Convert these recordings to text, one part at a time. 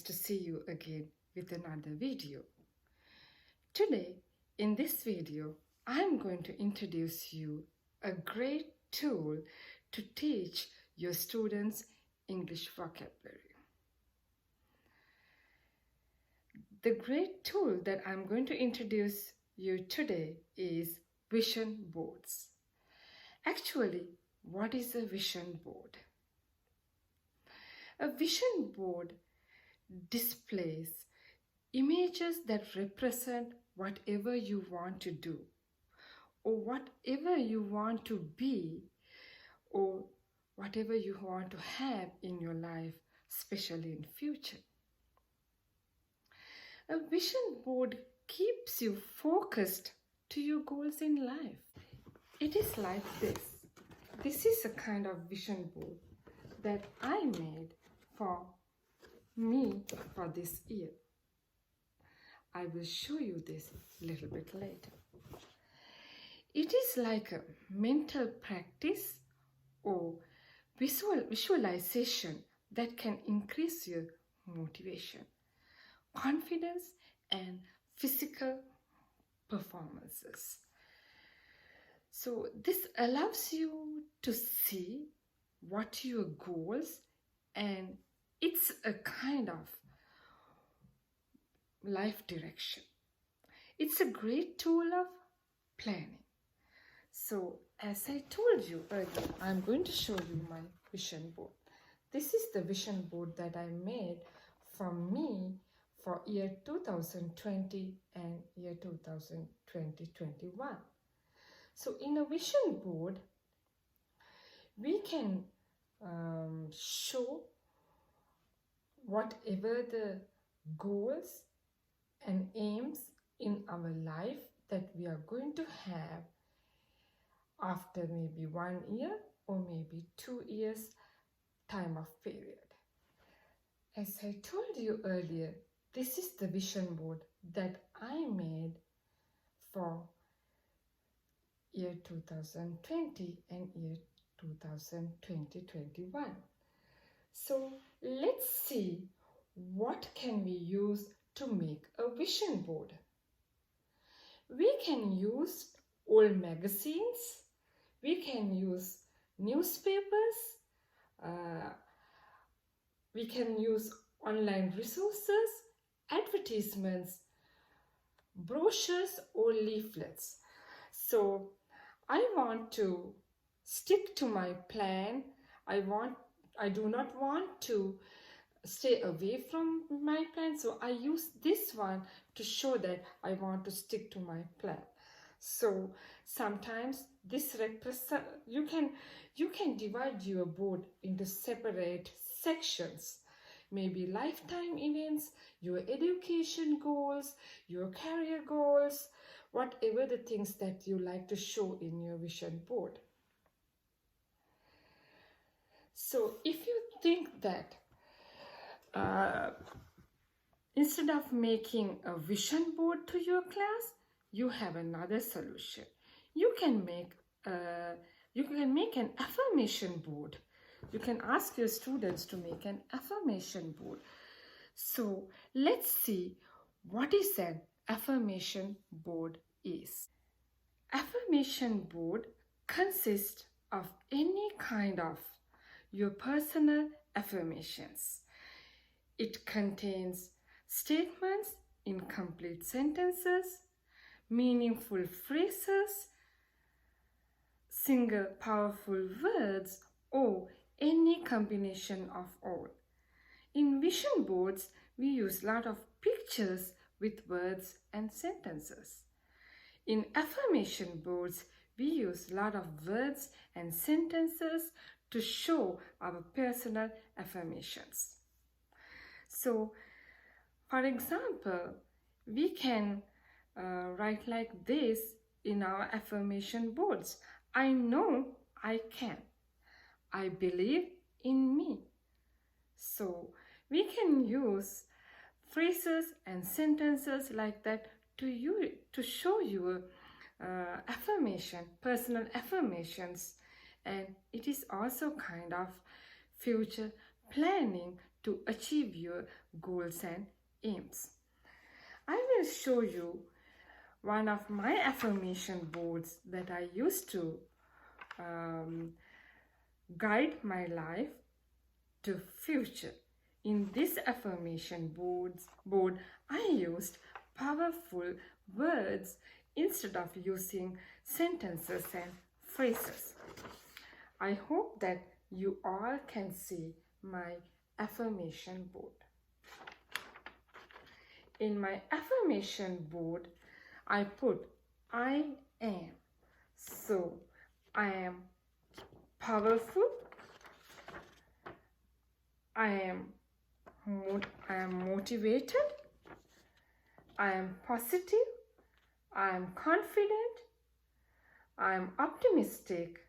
to see you again with another video. Today, in this video, I'm going to introduce you a great tool to teach your students English vocabulary. The great tool that I'm going to introduce you today is vision boards. Actually, what is a vision board? A vision board displays images that represent whatever you want to do or whatever you want to be or whatever you want to have in your life, especially in future. A vision board keeps you focused to your goals in life. It is like this. This is a kind of vision board that I made for me for this year. I will show you this a little bit later. It is like a mental practice or visualization that can increase your motivation, confidence, and physical performances. So this allows you to see what your goals, and it's a kind of life direction. It's a great tool of planning. So as I told you earlier, I'm going to show you my vision board. This is the vision board that I made for me for year 2020 and year 2021. So in a vision board, we can show whatever the goals and aims in our life that we are going to have after maybe 1 year or maybe 2 years time of period. As I told you earlier, this is the vision board that I made for year 2020 and year 2021. So let's see what can we use to make a vision board. We can use old magazines, we can use newspapers, we can use online resources, advertisements, brochures or leaflets. So I want to stick to my plan. I do not want to stay away from my plan, so I use this one to show that I want to stick to my plan. So sometimes this represent you can divide your board into separate sections, maybe lifetime events, your education goals, your career goals, whatever the things that you like to show in your vision board. So if you think that instead of making a vision board to your class, you have another solution. You can make an affirmation board. You can ask your students to make an affirmation board. So let's see what is an affirmation board is. Affirmation board consists of any kind of your personal affirmations. It contains statements in complete sentences, meaningful phrases, single powerful words, or any combination of all. In vision boards, we use a lot of pictures with words and sentences. In affirmation boards, we use a lot of words and sentences to show our personal affirmations. So, for example, we can write like this in our affirmation boards. I know I can. I believe in me. So we can use phrases and sentences like that to show your affirmation, personal affirmations, and it is also kind of future planning to achieve your goals and aims. I will show you one of my affirmation boards that I used to guide my life to future. In this affirmation board, I used powerful words instead of using sentences and phrases. I hope that you all can see my affirmation board. In my affirmation board, I put I am. So, I am powerful. I am motivated. I am positive. I am confident. I am optimistic.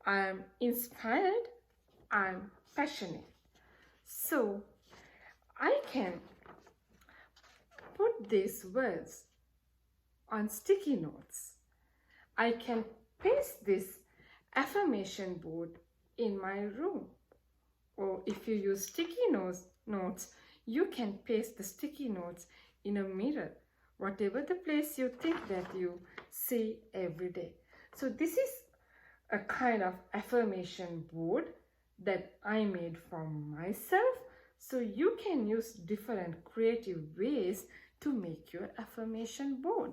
I am inspired. I am passionate. So, I can put these words on sticky notes. I can paste this affirmation board in my room. Or if you use sticky notes, you can paste the sticky notes in a mirror, whatever the place you think that you see every day. So this is a kind of affirmation board that I made for myself. So you can use different creative ways to make your affirmation board.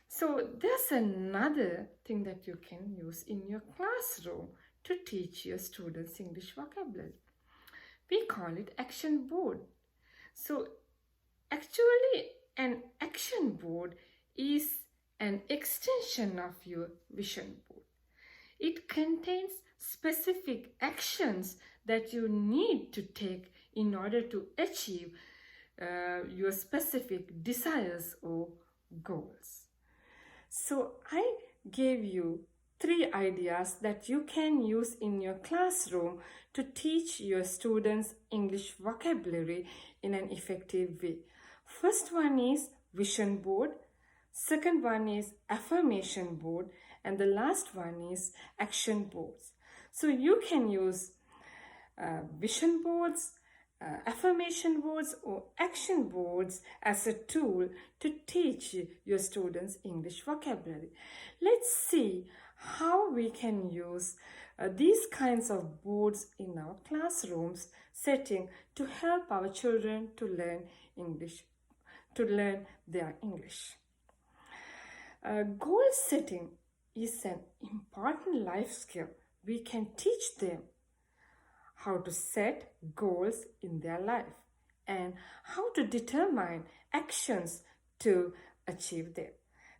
So there's another thing that you can use in your classroom to teach your students English vocabulary. We call it action board. So actually an action board is an extension of your vision board. It contains specific actions that you need to take in order to achieve your specific desires or goals. So I gave you 3 ideas that you can use in your classroom to teach your students English vocabulary in an effective way. First one is vision board, second one is affirmation board, and the last one is action boards. So you can use vision boards, affirmation boards or action boards as a tool to teach your students English vocabulary. Let's see how we can use these kinds of boards in our classrooms setting to help our children to learn English, to learn their English. Goal setting is an important life skill. We can teach them how to set goals in their life and how to determine actions to achieve them.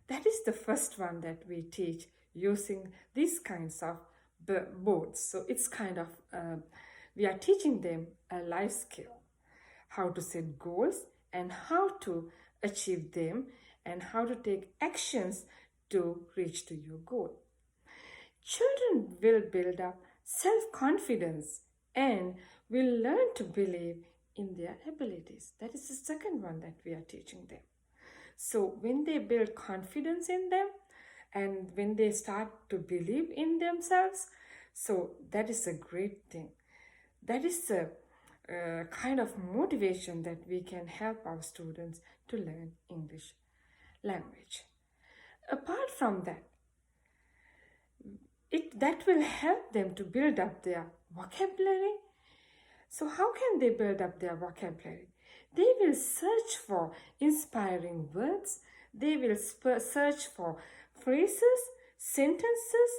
That is the first one that we teach using these kinds of boards. So it's kind of, we are teaching them a life skill, how to set goals and how to achieve them and how to take actions to reach to your goal. Children will build up self-confidence and will learn to believe in their abilities. That is the second one that we are teaching them. So when they build confidence in them and when they start to believe in themselves, so that is a great thing. That is a kind of motivation that we can help our students to learn English language. Apart from that, that will help them to build up their vocabulary. So how can they build up their vocabulary? They will search for inspiring words. They will search for phrases, sentences,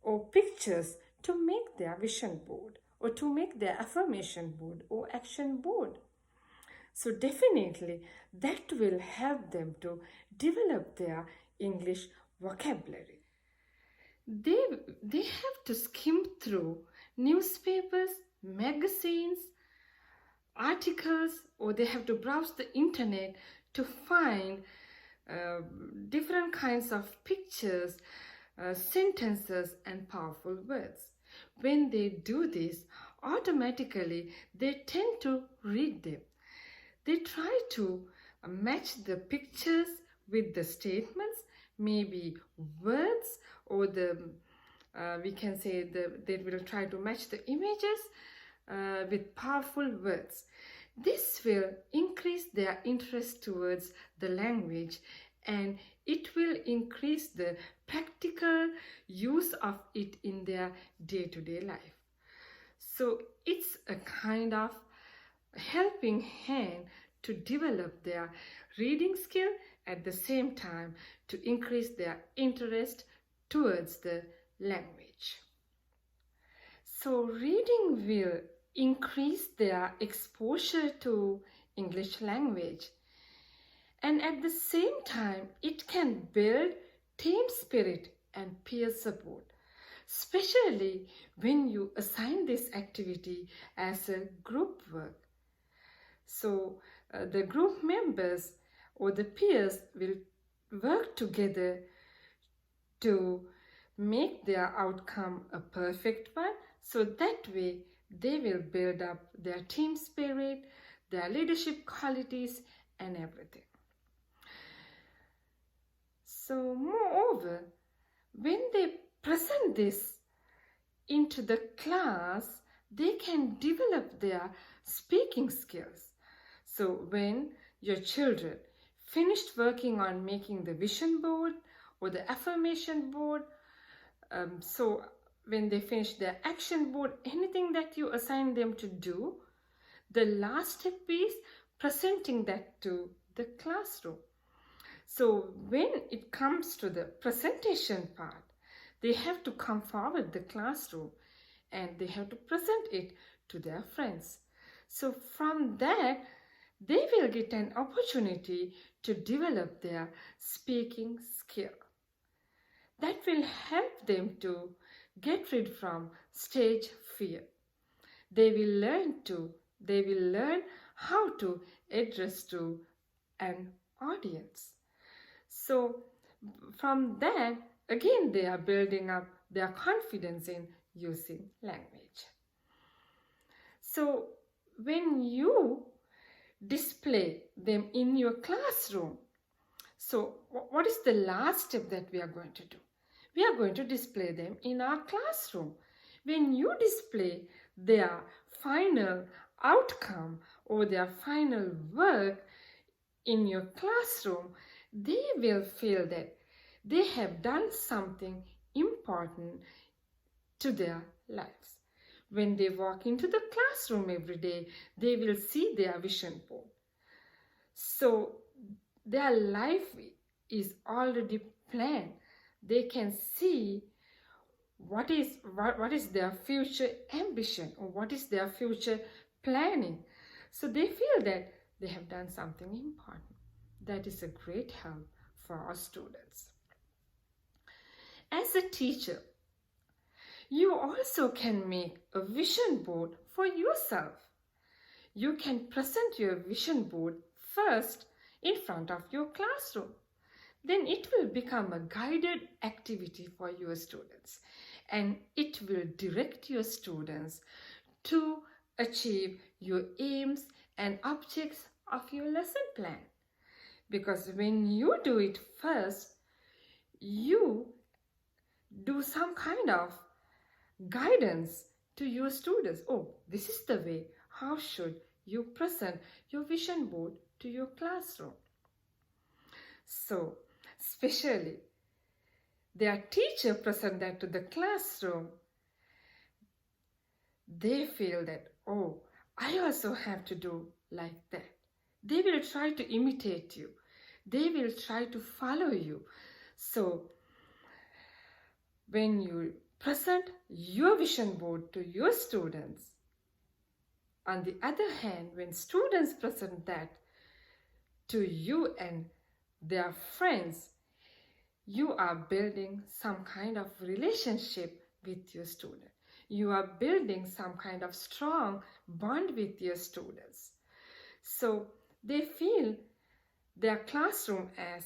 or pictures to make their vision board or to make their affirmation board or action board. So definitely that will help them to develop their English vocabulary. They have to skim through newspapers, magazines, articles, or they have to browse the internet to find different kinds of pictures, sentences, and powerful words. When they do this, automatically they tend to read them. They try to match the pictures with the statements, maybe words, or we can say they will try to match the images with powerful words. This will increase their interest towards the language, and it will increase the practical use of it in their day-to-day life. So it's a kind of helping hand to develop their reading skill, at the same time to increase their interest towards the language. So reading will increase their exposure to English language, and at the same time it can build team spirit and peer support, especially when you assign this activity as a group work. So the group members or the peers will work together to make their outcome a perfect one, so that way they will build up their team spirit, their leadership qualities and everything. So moreover, when they present this into the class, they can develop their speaking skills. So when your children finished working on making the vision board or the affirmation board, so when they finish their action board, anything that you assign them to do, the last step is presenting that to the classroom. So when it comes to the presentation part, they have to come forward the classroom and they have to present it to their friends. So from that, they will get an opportunity to develop their speaking skill. That will help them to get rid from stage fear. They will learn how to address to an audience. So from that, again, they are building up their confidence in using language. So when you display them in your classroom, so what is the last step that we are going to do? We are going to display them in our classroom. When you display their final outcome or their final work in your classroom, they will feel that they have done something important to their lives. When they walk into the classroom every day, they will see their vision board. So their life is already planned. They can see what is their future ambition or what is their future planning. So they feel that they have done something important. That is a great help for our students. As a teacher, you also can make a vision board for yourself. You can present your vision board first in front of your classroom. Then it will become a guided activity for your students, and it will direct your students to achieve your aims and objects of your lesson plan. Because when you do it first, you do some kind of guidance to your students. Oh, this is the way. How should you present your vision board to your classroom? So, especially their teacher present that to the classroom, they feel that, oh, I also have to do like that. They will try to imitate you. They will try to follow you. So, when you present your vision board to your students, on the other hand, when students present that to you and their friends, you are building some kind of relationship with your student. You are building some kind of strong bond with your students. So they feel their classroom as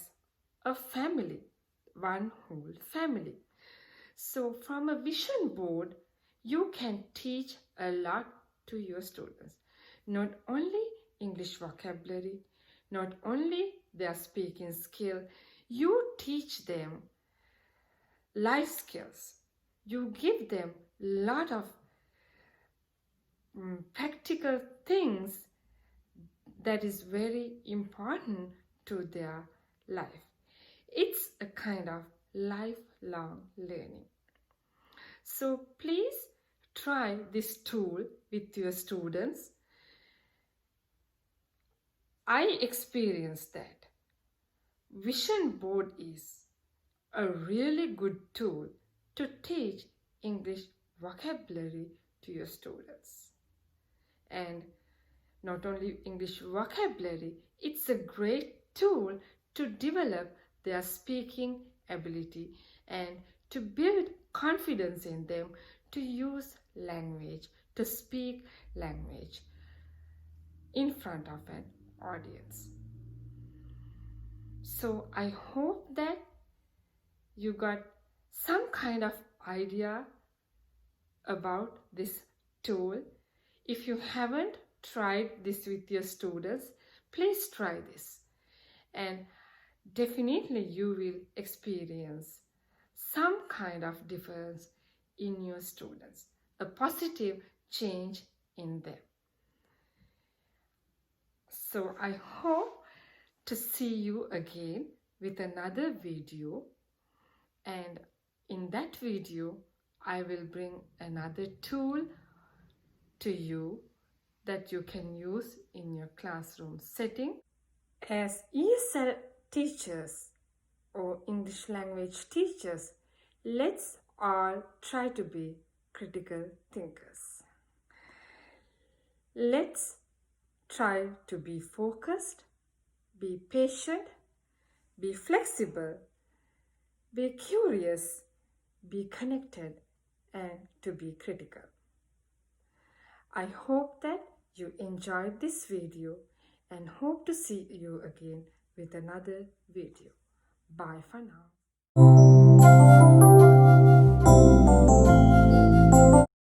a family, one whole family. So from a vision board, you can teach a lot to your students. Not only English vocabulary, not only their speaking skill, you teach them life skills. You give them a lot of practical things that is very important to their life. It's a kind of lifelong learning. So please try this tool with your students. I experienced that Vision Board is a really good tool to teach English vocabulary to your students. And not only English vocabulary, it's a great tool to develop their speaking ability and to build confidence in them to use language, to speak language in front of an audience. So I hope that you got some kind of idea about this tool. If you haven't tried this with your students, please try this, and definitely you will experience some kind of difference in your students, a positive change in them. So I hope to see you again with another video, and in that video I will bring another tool to you that you can use in your classroom setting. As ESL teachers or English language teachers, let's all try to be critical thinkers. Let's try to be focused, be patient, be flexible, be curious, be connected, and to be critical. I hope that you enjoyed this video and hope to see you again with another video. Bye for now.